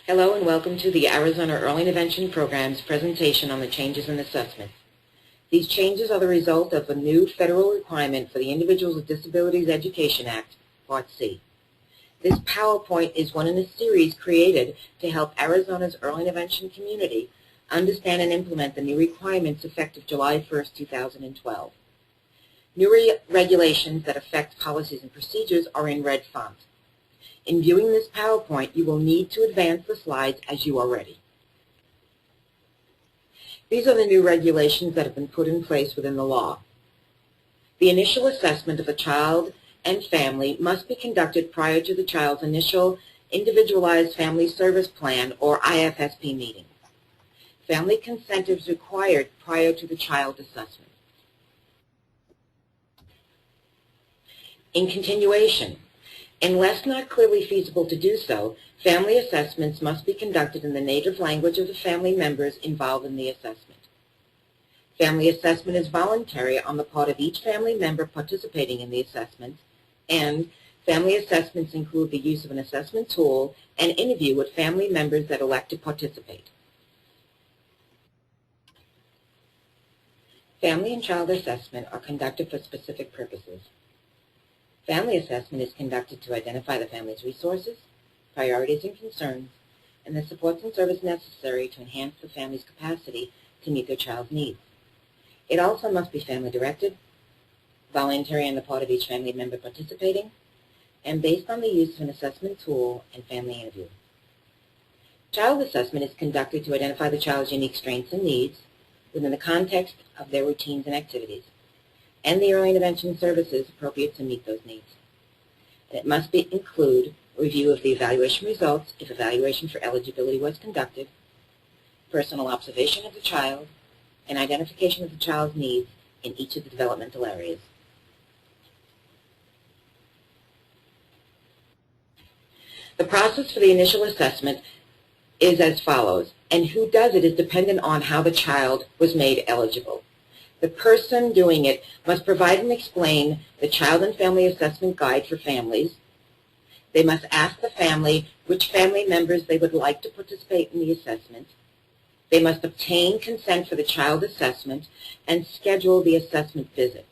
Hello and welcome to the Arizona Early Intervention Program's presentation on the changes in assessment. These changes are the result of a new federal requirement for the Individuals with Disabilities Education Act, Part C. This PowerPoint is one in a series created to help Arizona's early intervention community understand and implement the new requirements effective July 1st, 2012. New regulations that affect policies and procedures are in red font. In viewing this PowerPoint, you will need to advance the slides as you are ready. These are the new regulations that have been put in place within the law. The initial assessment of a child and family must be conducted prior to the child's initial Individualized Family Service Plan, or IFSP, meeting. Family consent is required prior to the child assessment. In continuation, unless not clearly feasible to do so, family assessments must be conducted in the native language of the family members involved in the assessment. Family assessment is voluntary on the part of each family member participating in the assessment, and family assessments include the use of an assessment tool and interview with family members that elect to participate. Family and child assessment are conducted for specific purposes. Family assessment is conducted to identify the family's resources, priorities and concerns, and the supports and services necessary to enhance the family's capacity to meet their child's needs. It also must be family-directed, voluntary on the part of each family member participating, and based on the use of an assessment tool and family interview. Child assessment is conducted to identify the child's unique strengths and needs within the context of their routines and activities, and the early intervention services appropriate to meet those needs. And it must include a review of the evaluation results if evaluation for eligibility was conducted, personal observation of the child, and identification of the child's needs in each of the developmental areas. The process for the initial assessment is as follows, and who does it is dependent on how the child was made eligible. The person doing it must provide and explain the Child and Family Assessment Guide for families. They must ask the family which family members they would like to participate in the assessment. They must obtain consent for the child assessment and schedule the assessment visit.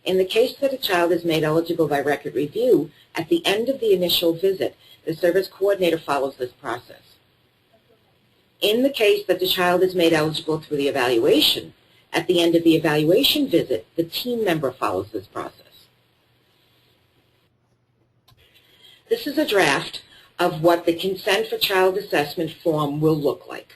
In the case that a child is made eligible by record review, at the end of the initial visit, the service coordinator follows this process. In the case that the child is made eligible through the evaluation, at the end of the evaluation visit, the team member follows this process. This is a draft of what the Consent for Child Assessment form will look like.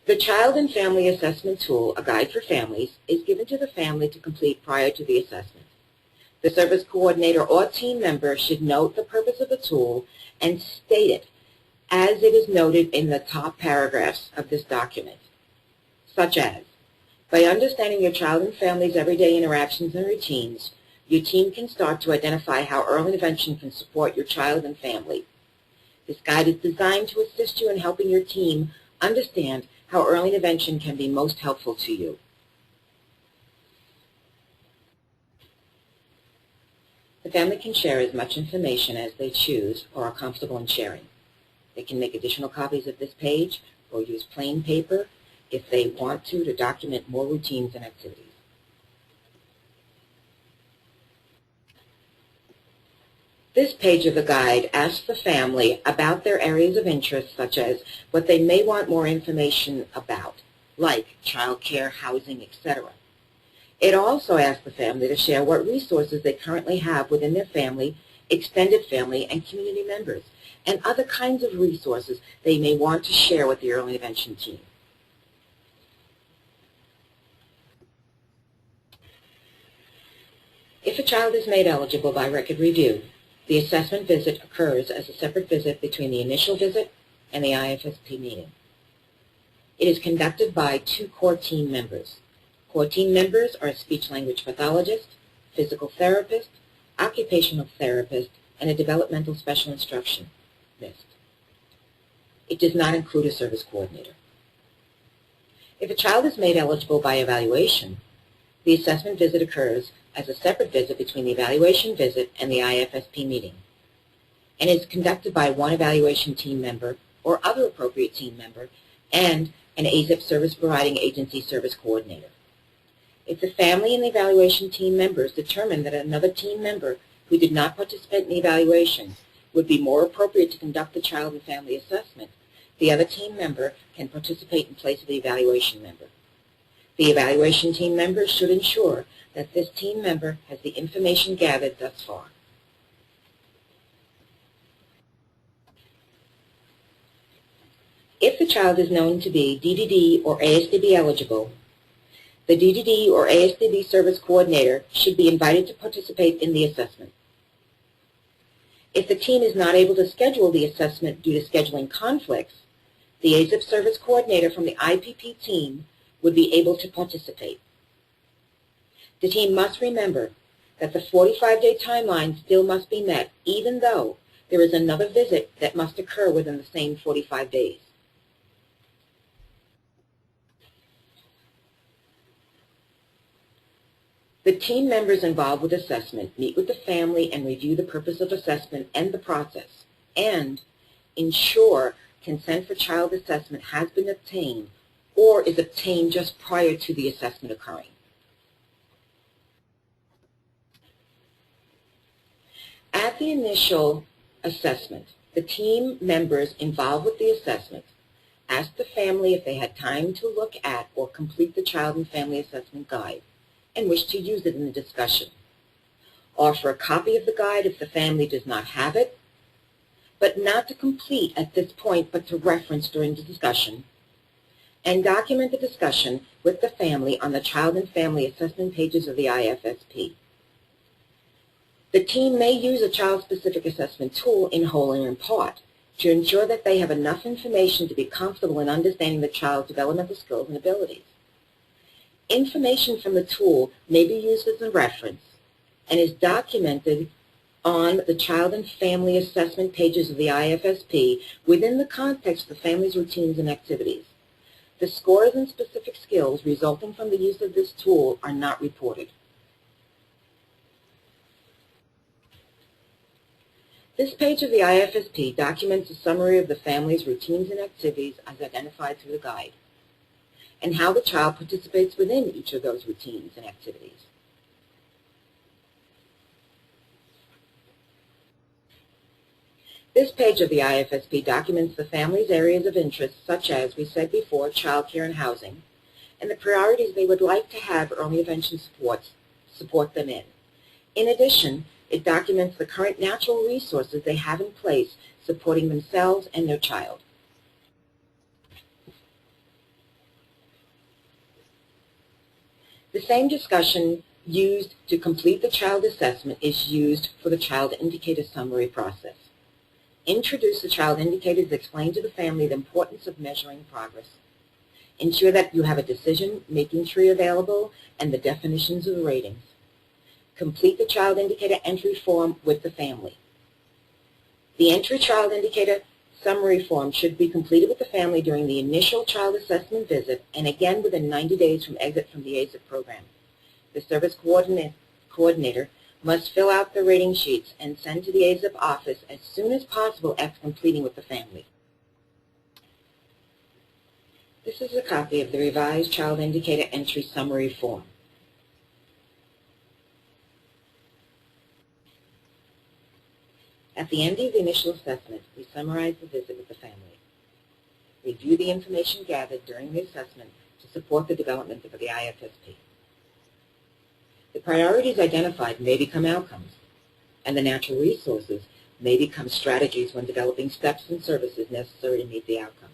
The Child and Family Assessment Tool, a guide for families, is given to the family to complete prior to the assessment. The service coordinator or team member should note the purpose of the tool and state it as it is noted in the top paragraphs of this document, such as, by understanding your child and family's everyday interactions and routines, your team can start to identify how early intervention can support your child and family. This guide is designed to assist you in helping your team understand how early intervention can be most helpful to you. The family can share as much information as they choose or are comfortable in sharing. They can make additional copies of this page or use plain paper if they want to document more routines and activities. This page of the guide asks the family about their areas of interest, such as what they may want more information about, like child care, housing, etc. It also asks the family to share what resources they currently have within their family, extended family, and community members, and other kinds of resources they may want to share with the early intervention team. If a child is made eligible by record review, the assessment visit occurs as a separate visit between the initial visit and the IFSP meeting. It is conducted by two core team members. Core team members are a speech-language pathologist, physical therapist, occupational therapist, and a developmental special instructionist. It does not include a service coordinator. If a child is made eligible by evaluation, the assessment visit occurs as a separate visit between the evaluation visit and the IFSP meeting, and is conducted by one evaluation team member or other appropriate team member and an AZEP service providing agency service coordinator. If the family and the evaluation team members determine that another team member who did not participate in the evaluation would be more appropriate to conduct the child and family assessment, the other team member can participate in place of the evaluation member. The evaluation team member should ensure that this team member has the information gathered thus far. If the child is known to be DDD or ASDB eligible, the DDD or ASDB service coordinator should be invited to participate in the assessment. If the team is not able to schedule the assessment due to scheduling conflicts, the AZEP service coordinator from the IPP team would be able to participate. The team must remember that the 45-day timeline still must be met, even though there is another visit that must occur within the same 45 days. The team members involved with assessment meet with the family and review the purpose of assessment and the process, and ensure consent for child assessment has been obtained or is obtained just prior to the assessment occurring. At the initial assessment, the team members involved with the assessment ask the family if they had time to look at or complete the child and family assessment guide and wish to use it in the discussion. Offer a copy of the guide if the family does not have it, but not to complete at this point but to reference during the discussion, and document the discussion with the family on the child and family assessment pages of the IFSP. The team may use a child-specific assessment tool in whole and in part to ensure that they have enough information to be comfortable in understanding the child's developmental skills and abilities. Information from the tool may be used as a reference and is documented on the child and family assessment pages of the IFSP within the context of the family's routines and activities. The scores and specific skills resulting from the use of this tool are not reported. This page of the IFSP documents a summary of the family's routines and activities as identified through the guide, and how the child participates within each of those routines and activities. This page of the IFSP documents the family's areas of interest, such as, we said before, childcare and housing, and the priorities they would like to have early intervention support them in. In addition, it documents the current natural resources they have in place supporting themselves and their child. The same discussion used to complete the child assessment is used for the child indicator summary process. Introduce the child indicators, explain to the family the importance of measuring progress. Ensure that you have a decision-making tree available and the definitions of the ratings. Complete the child indicator entry form with the family. The entry child indicator summary form should be completed with the family during the initial child assessment visit and again within 90 days from exit from the AZEP program. The service coordinator must fill out the rating sheets and send to the AZEP office as soon as possible after completing with the family. This is a copy of the revised child indicator entry summary form. At the end of the initial assessment, we summarize the visit with the family. Review the information gathered during the assessment to support the development of the IFSP. The priorities identified may become outcomes, and the natural resources may become strategies when developing steps and services necessary to meet the outcomes.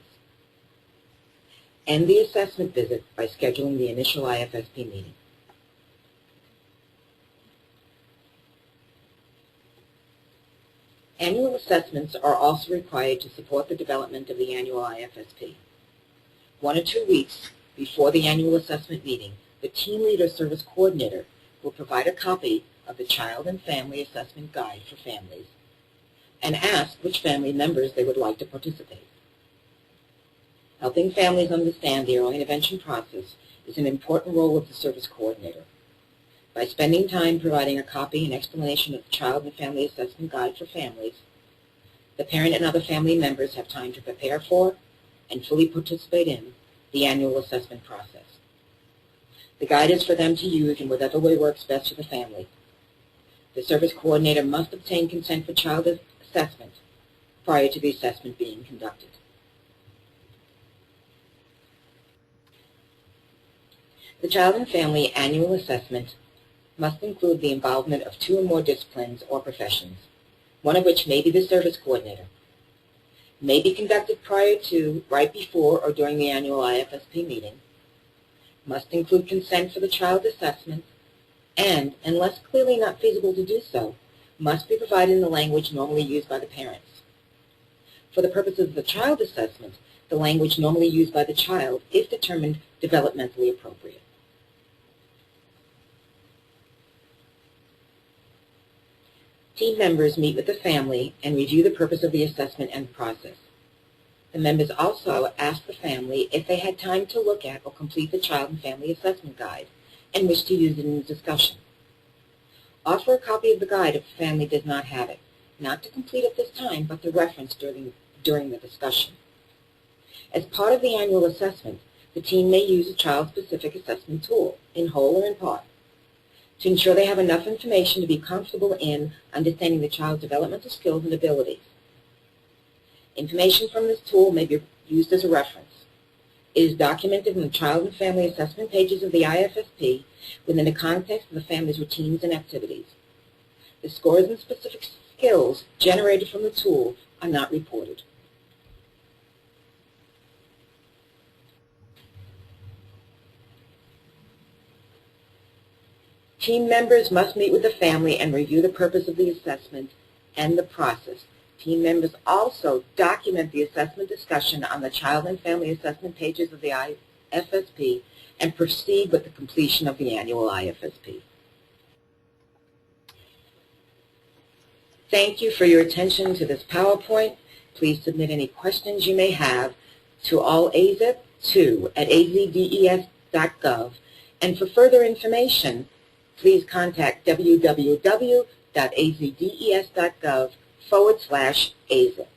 End the assessment visit by scheduling the initial IFSP meeting. Annual assessments are also required to support the development of the annual IFSP. 1 or 2 weeks before the annual assessment meeting, the team leader service coordinator will provide a copy of the Child and Family Assessment Guide for families and ask which family members they would like to participate. Helping families understand the early intervention process is an important role of the service coordinator. By spending time providing a copy and explanation of the Child and Family Assessment Guide for families, the parent and other family members have time to prepare for and fully participate in the annual assessment process. The guide is for them to use in whatever way works best for the family. The service coordinator must obtain consent for child assessment prior to the assessment being conducted. The Child and Family Annual Assessment must include the involvement of 2 or more disciplines or professions, one of which may be the service coordinator. May be conducted prior to, right before, or during the annual IFSP meeting. Must include consent for the child assessment, and, unless clearly not feasible to do so, must be provided in the language normally used by the parents. For the purposes of the child assessment, the language normally used by the child is determined developmentally appropriate. Team members meet with the family and review the purpose of the assessment and process. The members also ask the family if they had time to look at or complete the Child and Family Assessment Guide and wish to use it in the discussion. Offer a copy of the guide if the family does not have it, not to complete at this time, but to reference during the discussion. As part of the annual assessment, the team may use a child-specific assessment tool, in whole or in part, to ensure they have enough information to be comfortable in understanding the child's developmental skills and abilities. Information from this tool may be used as a reference. It is documented in the Child and Family Assessment pages of the IFSP within the context of the family's routines and activities. The scores and specific skills generated from the tool are not reported. Team members must meet with the family and review the purpose of the assessment and the process. Team members also document the assessment discussion on the Child and Family Assessment pages of the IFSP and proceed with the completion of the annual IFSP. Thank you for your attention to this PowerPoint. Please submit any questions you may have to allazip2@azdes.gov. And for further information, please contact www.azdes.gov/AZIP.